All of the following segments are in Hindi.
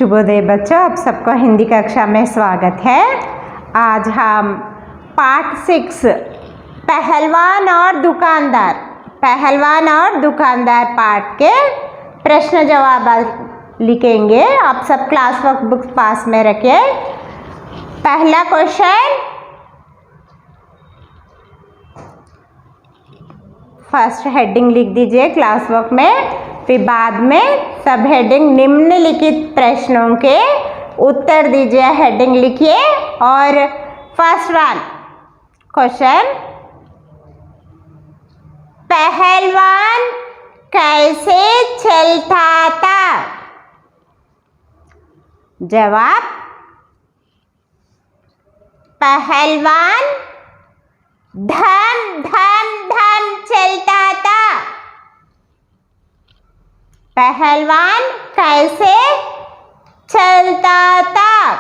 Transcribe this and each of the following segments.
शुभोदय बच्चों, आप सबको हिंदी कक्षा में स्वागत है। आज हम पाठ 6 पहलवान और दुकानदार पाठ के प्रश्न जवाब लिखेंगे। आप सब क्लास वर्क बुक पास में रखिए। पहला क्वेश्चन, फर्स्ट हेडिंग लिख दीजिए क्लास वर्क में, फिर बाद में सब हेडिंग निम्नलिखित प्रश्नों के उत्तर दीजिए। हेडिंग लिखिए। और फर्स्ट वन क्वेश्चन, पहलवान कैसे चलता था? जवाब, पहलवान धम धम धम चलता था। पहलवान कैसे चलता था?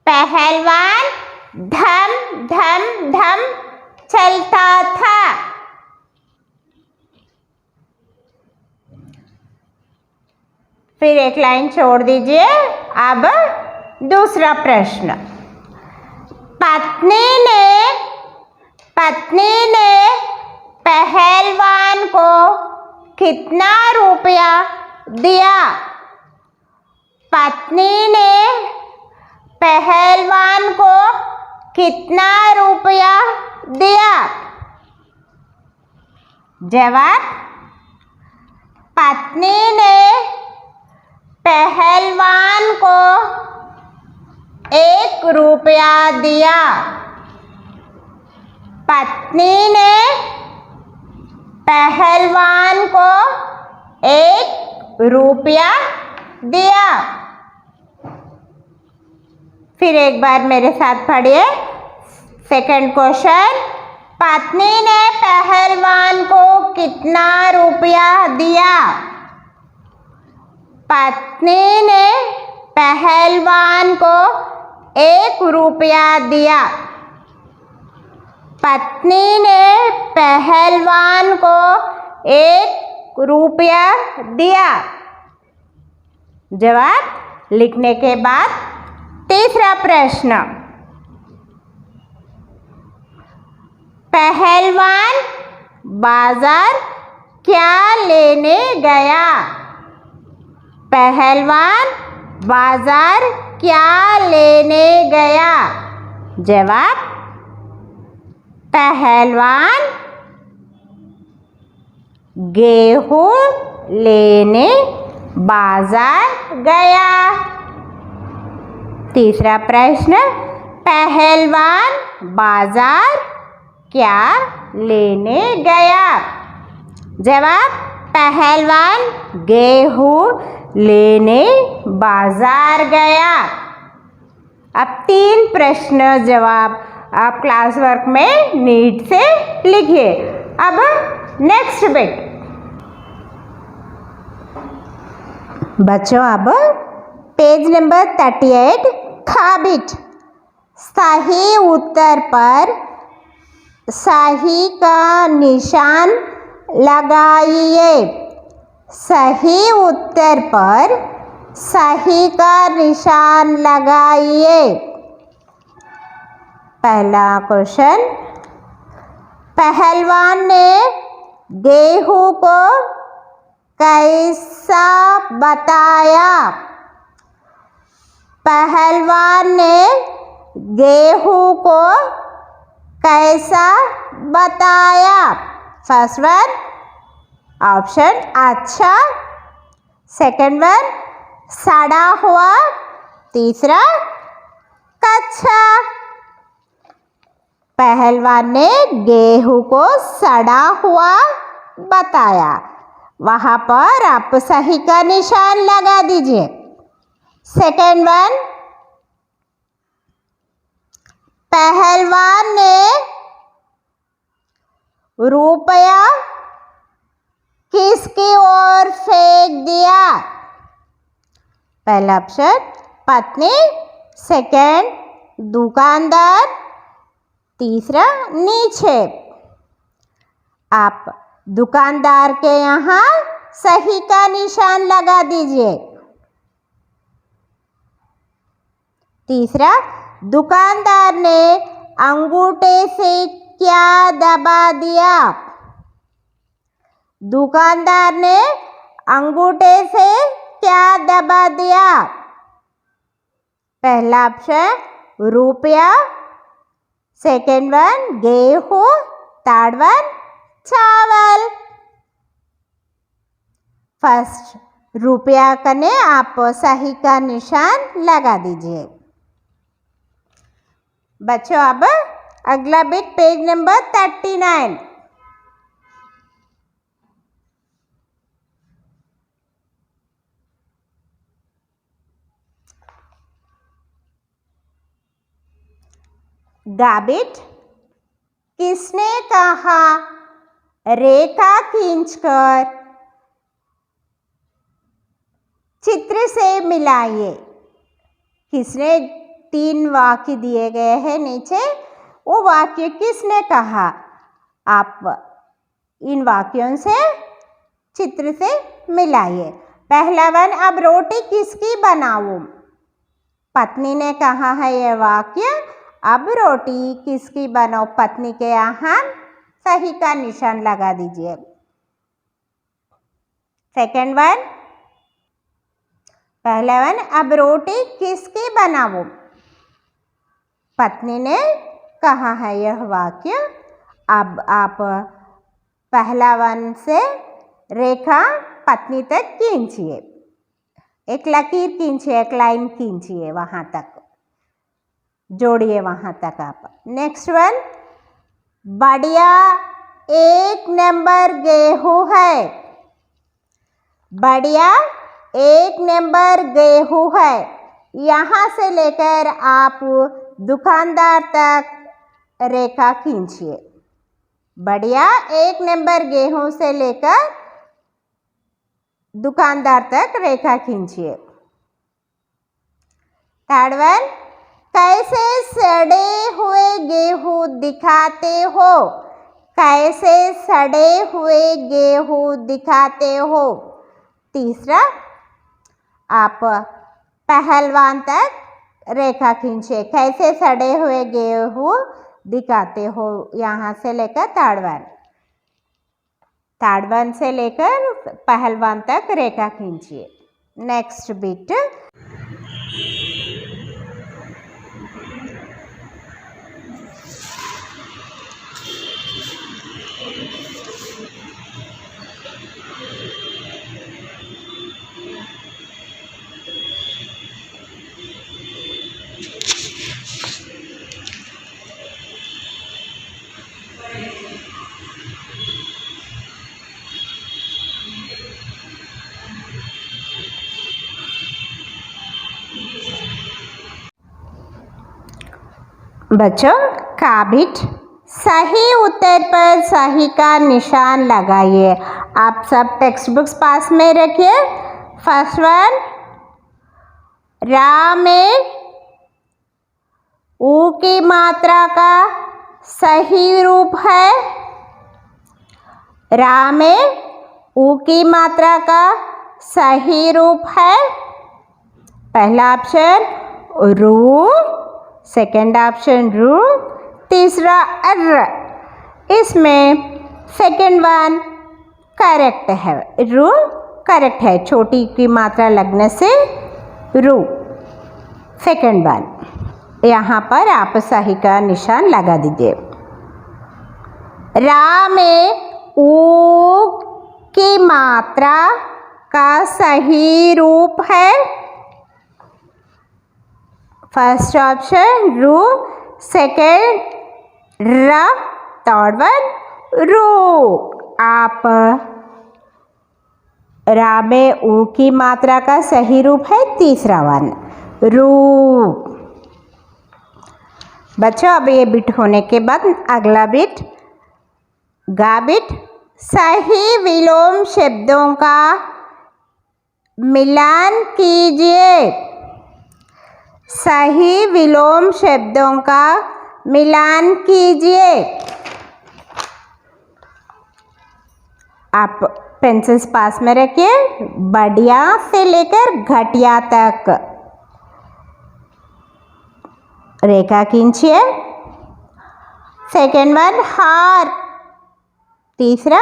पहलवान धम धम धम चलता था। फिर एक लाइन छोड़ दीजिए। अब दूसरा प्रश्न, पत्नी ने पहलवान को कितना रुपया दिया? पत्नी ने पहलवान को कितना रुपया दिया? जवाब, पत्नी ने पहलवान को 1 रुपया दिया। पत्नी ने पहलवान को 1 रुपया दिया। फिर एक बार मेरे साथ पढ़िए। सेकंड क्वेश्चन, पत्नी ने पहलवान को कितना रुपया दिया? पत्नी ने पहलवान को 1 रुपया दिया। पत्नी ने पहलवान को 1 रुपया दिया। जवाब लिखने के बाद तीसरा प्रश्न, पहलवान बाजार क्या लेने गया? पहलवान बाजार क्या लेने गया? जवाब, पहलवान गेहूं लेने बाजार गया। तीसरा प्रश्न, पहलवान बाजार क्या लेने गया? जवाब, पहलवान गेहूं लेने बाजार गया। अब 3 प्रश्न जवाब आप क्लास वर्क में नीट से लिखिए। अब नेक्स्ट बिट बच्चों, अब पेज नंबर 38 खा बिट, सही उत्तर पर सही का निशान लगाइए। सही उत्तर पर सही का निशान लगाइए। पहला क्वेश्चन, पहलवान ने गेहूं को कैसा बताया? पहलवान ने गेहूं को कैसा बताया? फर्स्ट वन ऑप्शन अच्छा, सेकंड वन सड़ा हुआ, तीसरा कच्चा। पहलवान ने गेहूं को सड़ा हुआ बताया। वहां पर आप सही का निशान लगा दीजिए। सेकंड वन, पहलवान ने रुपया किसकी ओर फेंक दिया? पहला ऑप्शन पत्नी, सेकंड दुकानदार, तीसरा नीचे। आप दुकानदार के यहाँ सही का निशान लगा दीजिए। तीसरा, दुकानदार ने अंगूठे से क्या दबा दिया? दुकानदार ने अंगूठे से क्या दबा दिया? पहला ऑप्शन रुपया, सेकेंड वन गेहूं, थर्ड वन चावल। फर्स्ट रुपया कने आप सही का निशान लगा दीजिए। बच्चों अब अगला बिट पेज नंबर 39। गाबिट, किसने कहा रेखा खींचकर चित्र से मिलाइए? किसने 3 वाक्य दिए गए हैं नीचे, वो वाक्य किसने कहा? आप इन वाक्यों से चित्र से मिलाइए। पहला वन, अब रोटी किसकी बनाऊं? पत्नी ने कहा है ये वाक्य, अब रोटी किसकी बनाओ? पत्नी के यहाँ सही का निशान लगा दीजिए। सेकेंड वन, पहला वन, अब रोटी किसकी बनाऊं? पत्नी ने कहा है यह वाक्य। अब आप पहला वन से रेखा पत्नी तक खींचिए, एक लकीर खींचिए, एक लाइन खींचिए, वहां तक जोड़िए, वहां तक आप। नेक्स्ट वन, बढ़िया 1 नंबर गेहूं है। बढ़िया 1 नंबर गेहूं है। यहाँ से लेकर आप दुकानदार तक रेखा खींचिए। बढ़िया 1 नंबर गेहूं से लेकर दुकानदार तक रेखा खींचिए। थर्ड वन, कैसे सड़े हुए गेहूं दिखाते हो? कैसे सड़े हुए गेहूं दिखाते हो? तीसरा, आप पहलवान तक रेखा खींचिए। कैसे सड़े हुए गेहूं दिखाते हो, यहाँ से लेकर थर्ड वन से लेकर पहलवान तक रेखा खींचिए। नेक्स्ट बिट, बच्चों काबिट, सही उत्तर पर सही का निशान लगाइए। आप सब टेक्स्ट बुक्स पास में रखिए। फर्स्ट वन, रा में ऊ की मात्रा का सही रूप है। रा में ऊ की मात्रा का सही रूप है। पहला ऑप्शन रू, सेकेंड ऑप्शन रू, तीसरा अर्र। इसमें सेकेंड वन करेक्ट है, रू करेक्ट है, छोटी की मात्रा लगने से रू सेकेंड वन। यहाँ पर आप सही का निशान लगा दीजिए। रा में ऊ की मात्रा का सही रूप है। फर्स्ट ऑप्शन रू, सेकेंड र, थर्ड वन रू। आप रा में ऊ की मात्रा का सही रूप है तीसरा वन रू। बच्चों अब ये बिट होने के बाद अगला बिट गा बिट, सही विलोम शब्दों का मिलान कीजिए। सही विलोम शब्दों का मिलान कीजिए। आप पेंसिल्स पास में रखिए। बढ़िया से लेकर घटिया तक रेखा खींचिए। सेकेंड वन हार, तीसरा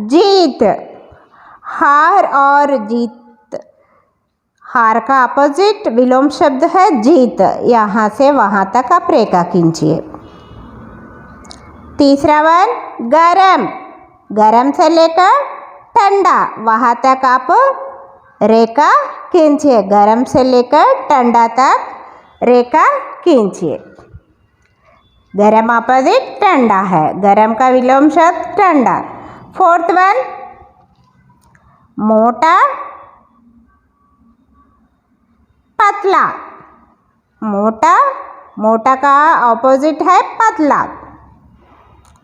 जीत। हार और जीत, हार का अपोजिट विलोम शब्द है जीत। यहाँ से वहाँ तक आप रेखा खींचिए। तीसरा वन गरम, गरम से लेकर ठंडा वहाँ तक आप रेखा खींचिए। गरम से लेकर ठंडा तक रेखा खींचिए। गरम अपोजिट ठंडा है, गरम का विलोम शब्द ठंडा। फोर्थ वन मोटा पतला, मोटा, मोटा का ऑपोजिट है पतला,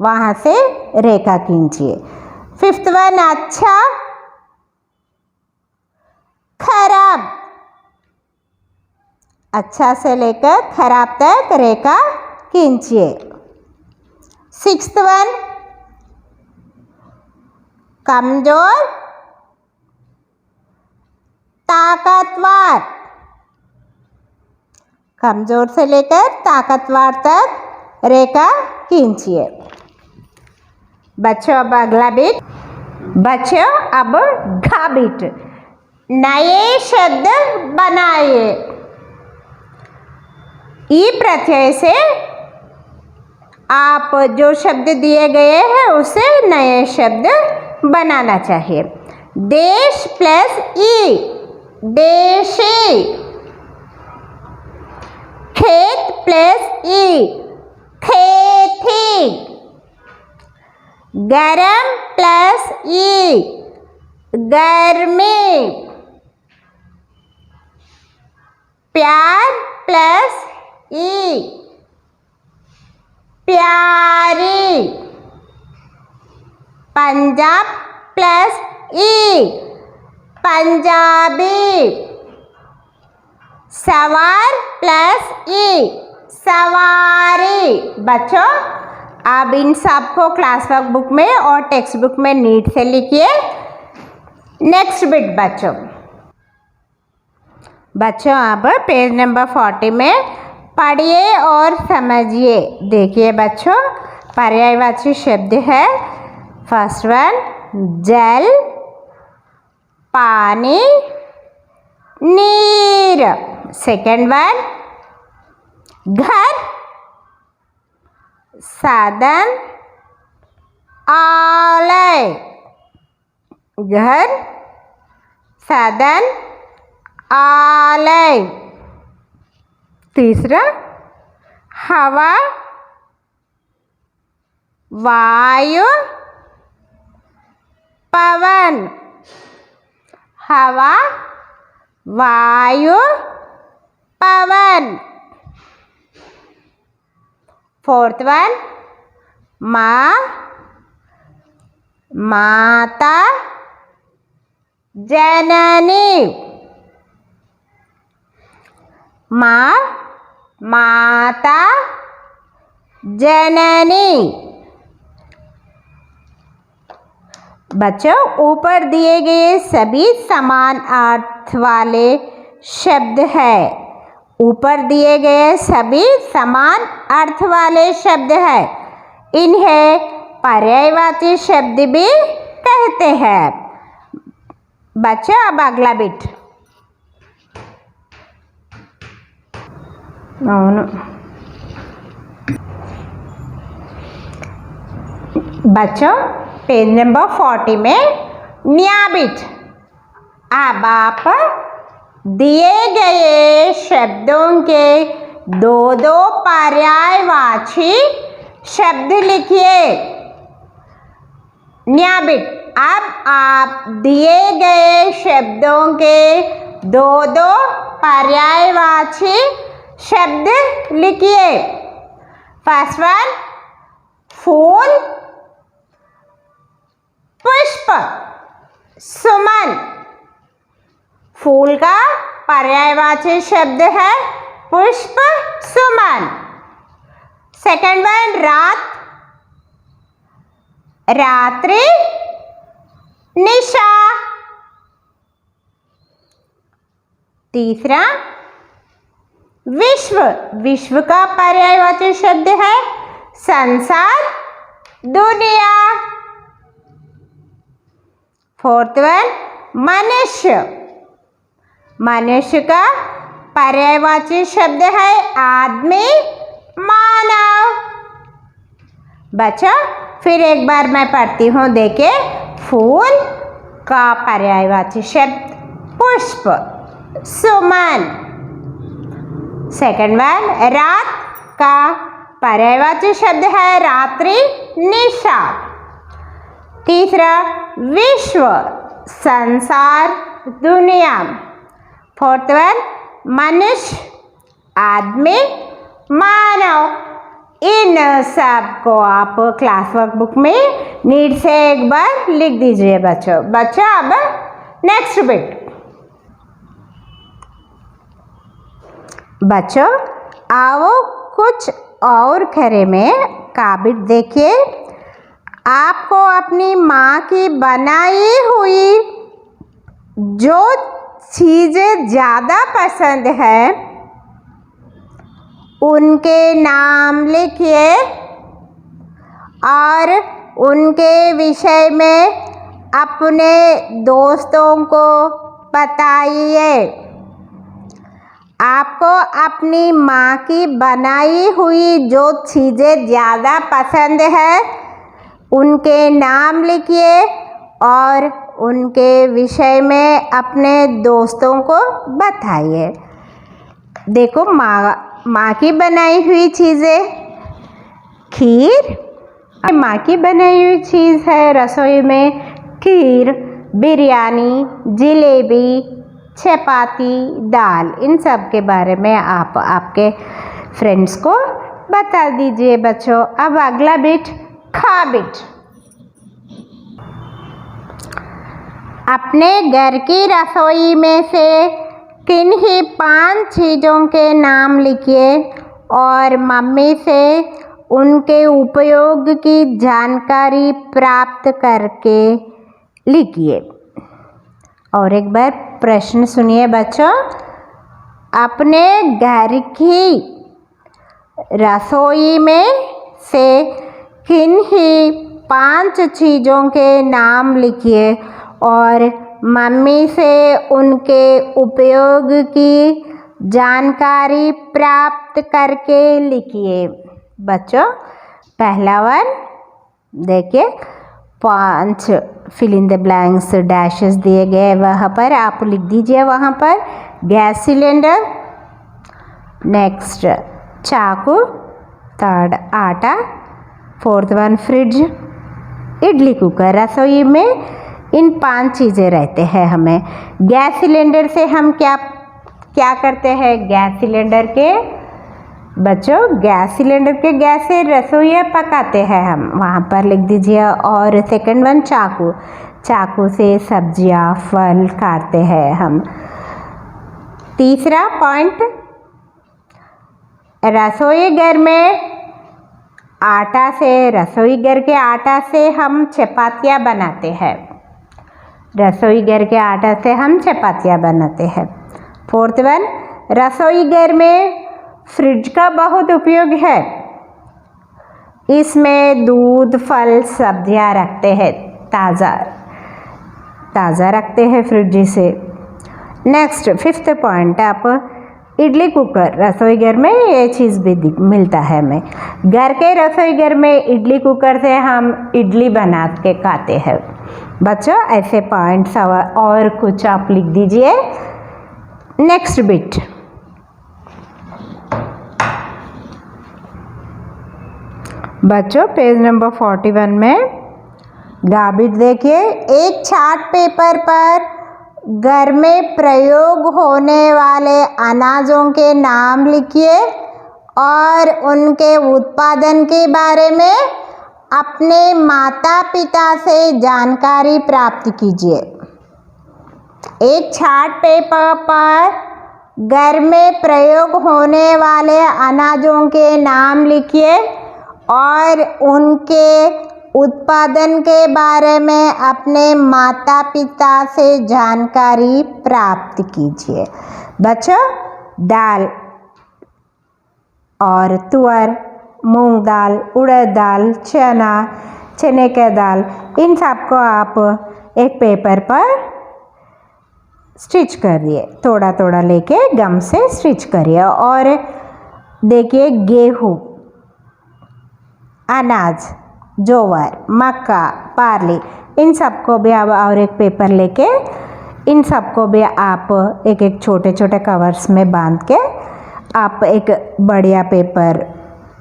वहाँ से रेखा खींचिए। फिफ्थ वन अच्छा खराब, अच्छा से लेकर खराब तक रेखा खींचिए। सिक्स्थ वन कमजोर ताकतवर, कमजोर से लेकर ताकतवर तक रेखा खींचिए। बच्चों अब अगला बीट, बच्चों अब घ बीट, नए शब्द बनाइए। ई प्रत्यय से आप जो शब्द दिए गए हैं उसे नए शब्द बनाना चाहिए। देश प्लस ई देशी, खेत प्लस ई खेती, गरम प्लस ई गर्मी, प्यार प्लस ई प्यारी, पंजाब प्लस ई पंजाबी, सवार प्लस ई सवारी। बच्चों अब इन सब को क्लास वर्क बुक में और टेक्स्ट बुक में नीट से लिखिए। नेक्स्ट बिट बच्चों, बच्चों अब पेज नंबर 40 में पढ़िए और समझिए। देखिए बच्चों, पर्यायवाची शब्द है। फर्स्ट वन जल, पानी, नीर। सेकेंड वन घर, साधन, आलय। घर, साधन, आलय। तीसरा हवा, वायु, पवन। हवा, वायु, पवन। फोर्थ वन माँ, माता, जननी। माँ, माता, जननी। बच्चों ऊपर दिए गए सभी समान अर्थ वाले शब्द हैं। ऊपर दिए गए सभी समान अर्थ वाले शब्द हैं। इन्हें पर्यायवाची शब्द भी कहते हैं। बच्चों अब अगला बिट, बच्चों पेज नंबर 40 में न्या बिट। अब आप दिए गए शब्दों के दो दो पर्यायवाची शब्द लिखिए। न्या बिट, अब आप दिए गए शब्दों के दो दो पर्यायवाची शब्द लिखिए। फर्स्ट वन फूल, पुष्प, सुमन। फूल का पर्यायवाची शब्द है पुष्प, सुमन। सेकंड वन रात, रात्रि, निशा। तीसरा विश्व, विश्व का पर्यायवाची शब्द है संसार, दुनिया। फोर्थ वन, मनुष्य, मनुष्य का पर्यायवाची शब्द है आदमी, मानव। बच्चों फिर एक बार मैं पढ़ती हूँ, देखिए। फूल का पर्यायवाची शब्द पुष्प, सुमन। सेकंड वन, रात का पर्यायवाची शब्द है रात्रि, निशा। तीसरा, विश्व, संसार, दुनिया। फोर्थ वन, मनुष्य, आदमी, मानव। इन सब को आप क्लास वर्क बुक में नीट से एक बार लिख दीजिए बच्चों। बच्चों अब नेक्स्ट बिट। बच्चों आओ कुछ और खरे में का बिट देखिए। आपको अपनी माँ की बनाई हुई जो चीज़ें ज़्यादा पसंद है उनके नाम लिखिए और उनके विषय में अपने दोस्तों को बताइए। आपको अपनी माँ की बनाई हुई जो चीज़ें ज़्यादा पसंद है उनके नाम लिखिए और उनके विषय में अपने दोस्तों को बताइए। देखो माँ की बनाई हुई चीज़ें, खीर माँ की बनाई हुई चीज़ है रसोई में, खीर, बिरयानी, जलेबी, चपाती, दाल। इन सब के बारे में आप आपके फ्रेंड्स को बता दीजिए बच्चों। अब अगला बिट, खा बिट। अपने घर की रसोई में से किन्हीं 5 चीज़ों के नाम लिखिए और मम्मी से उनके उपयोग की जानकारी प्राप्त करके लिखिए। और एक बार प्रश्न सुनिए बच्चों। अपने घर की रसोई में से किन्हीं 5 चीज़ों के नाम लिखिए और मम्मी से उनके उपयोग की जानकारी प्राप्त करके लिखिए। बच्चों पहला वन देखिए, 5 fill in the blanks dashes दिए गए, वहाँ पर आप लिख दीजिए। वहाँ पर गैस सिलेंडर, नेक्स्ट चाकू, थर्ड आटा, fourth one fridge, idli cooker. रसोई में इन 5 चीज़ें रहते हैं। हमें गैस सिलेंडर से हम क्या करते हैं? गैस सिलेंडर के बच्चों गैस सिलेंडर के गैस से रसोई पकाते हैं हम, वहाँ पर लिख दीजिए। और सेकंड वन चाकू, चाकू से सब्जियाँ फल काटते हैं हम। तीसरा पॉइंट, रसोई घर में आटा से, रसोई घर के आटा से हम चपातियाँ बनाते हैं। रसोई घर के आटा से हम चपातियाँ बनाते हैं। फोर्थ वन, रसोई घर में फ्रिज का बहुत उपयोग है। इसमें दूध, फल, सब्जियाँ रखते हैं, ताज़ा रखते हैं फ्रिज से। नेक्स्ट फिफ्थ पॉइंट, आप इडली कुकर, रसोई घर में ये चीज़ भी मिलता है हमें। घर के रसोई घर में इडली कुकर से हम इडली बना के खाते हैं। बच्चों ऐसे पॉइंट्स और कुछ आप लिख दीजिए। नेक्स्ट बिट, बच्चों पेज नंबर 41 में गा बिट देखिए। एक चार्ट पेपर पर घर में प्रयोग होने वाले अनाजों के नाम लिखिए और उनके उत्पादन के बारे में अपने माता पिता से जानकारी प्राप्त कीजिए। एक चार्ट पेपर पर घर में प्रयोग होने वाले अनाजों के नाम लिखिए और उनके उत्पादन के बारे में अपने माता पिता से जानकारी प्राप्त कीजिए। बच्चों दाल, और तुअर, मूंग दाल, उड़द दाल, चना, चने का दाल, इन सबको आप एक पेपर पर स्टिच करिए, थोड़ा थोड़ा लेके गम से स्टिच करिए। और देखिए गेहूँ, अनाज, जोवर, मक्का, बार्ली, इन सबको भी आप और एक पेपर लेके इन सबको भी आप एक एक छोटे छोटे कवर्स में बांध के आप एक बढ़िया पेपर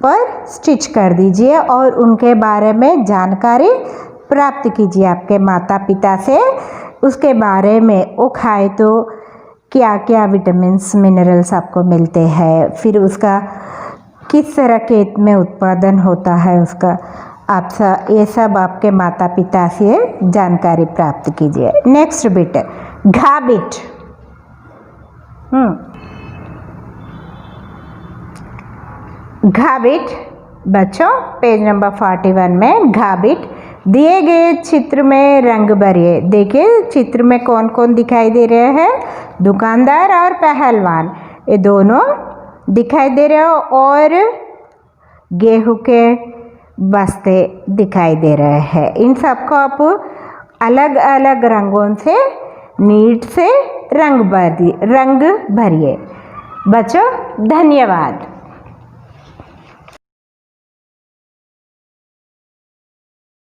पर स्टिच कर दीजिए और उनके बारे में जानकारी प्राप्त कीजिए आपके माता पिता से। उसके बारे में वो खाए तो क्या क्या विटामिन्स मिनरल्स आपको मिलते हैं, फिर उसका किस तरह खेत में उत्पादन होता है उसका, आप ये सब आपके माता पिता से जानकारी प्राप्त कीजिए। नेक्स्ट बिट, घा बिट। घा बिट बच्चों पेज नंबर 41 में घा बिट, दिए गए चित्र में रंग भरिए। देखिए चित्र में कौन कौन दिखाई दे रहे हैं, दुकानदार और पहलवान, ये दोनों दिखाई दे रहे हो और गेहूं के बस्ते दिखाई दे रहे हैं। इन सबको आप अलग अलग रंगों से नीट से रंग भरिए। बच्चों धन्यवाद।